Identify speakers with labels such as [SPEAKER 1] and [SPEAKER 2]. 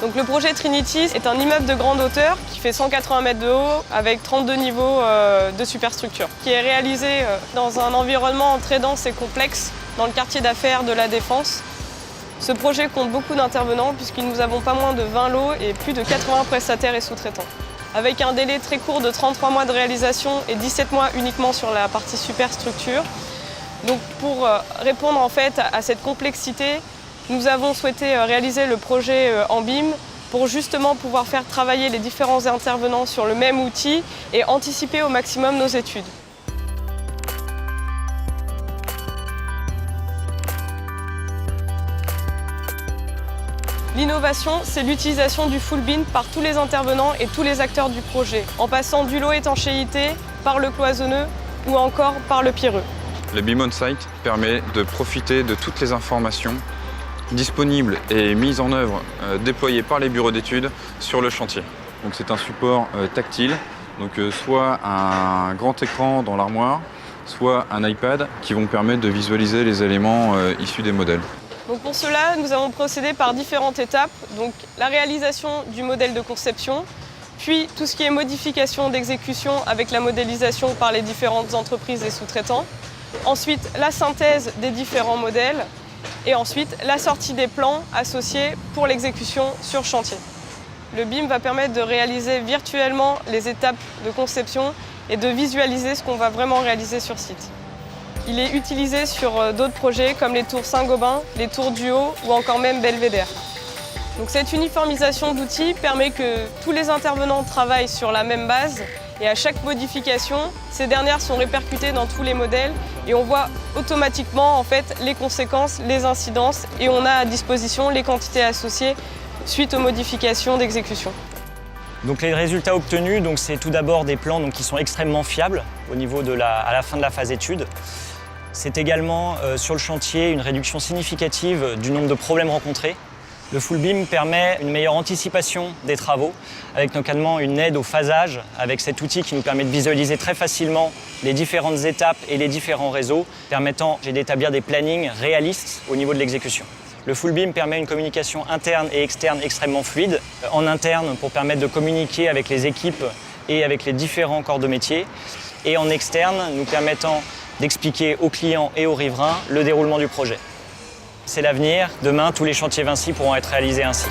[SPEAKER 1] Donc le projet Trinity est un immeuble de grande hauteur qui fait 180 mètres de haut avec 32 niveaux de superstructure, qui est réalisé dans un environnement très dense et complexe dans le quartier d'affaires de la Défense. Ce projet compte beaucoup d'intervenants puisque nous avons pas moins de 20 lots et plus de 80 prestataires et sous-traitants. Avec un délai très court de 33 mois de réalisation et 17 mois uniquement sur la partie superstructure. Donc pour répondre en fait à cette complexité, nous avons souhaité réaliser le projet en BIM pour justement pouvoir faire travailler les différents intervenants sur le même outil et anticiper au maximum nos études. L'innovation, c'est l'utilisation du full BIM par tous les intervenants et tous les acteurs du projet, en passant du lot étanchéité par le cloisonneux ou encore par le pierreux.
[SPEAKER 2] Le BIM on-site permet de profiter de toutes les informations disponibles et mises en œuvre, déployées par les bureaux d'études sur le chantier. Donc c'est un support tactile, donc soit un grand écran dans l'armoire, soit un iPad qui vont permettre de visualiser les éléments issus des modèles.
[SPEAKER 1] Donc pour cela, nous avons procédé par différentes étapes. Donc la réalisation du modèle de conception, puis tout ce qui est modification d'exécution avec la modélisation par les différentes entreprises et sous-traitants. Ensuite, la synthèse des différents modèles. Et ensuite, la sortie des plans associés pour l'exécution sur chantier. Le BIM va permettre de réaliser virtuellement les étapes de conception et de visualiser ce qu'on va vraiment réaliser sur site. Il est utilisé sur d'autres projets comme les tours Saint-Gobain, les tours du Haut ou encore même Belvédère. Donc cette uniformisation d'outils permet que tous les intervenants travaillent sur la même base et à chaque modification, ces dernières sont répercutées dans tous les modèles et on voit automatiquement en fait les conséquences, les incidences et on a à disposition les quantités associées suite aux modifications d'exécution.
[SPEAKER 3] Donc les résultats obtenus, c'est tout d'abord des plans qui sont extrêmement fiables au niveau à la fin de la phase étude. C'est également sur le chantier une réduction significative du nombre de problèmes rencontrés. Le full BIM permet une meilleure anticipation des travaux, avec notamment une aide au phasage, avec cet outil qui nous permet de visualiser très facilement les différentes étapes et les différents réseaux, permettant d'établir des plannings réalistes au niveau de l'exécution. Le full BIM permet une communication interne et externe extrêmement fluide. En interne, pour permettre de communiquer avec les équipes et avec les différents corps de métier. Et en externe, nous permettant d'expliquer aux clients et aux riverains le déroulement du projet. C'est l'avenir. Demain, tous les chantiers Vinci pourront être réalisés ainsi.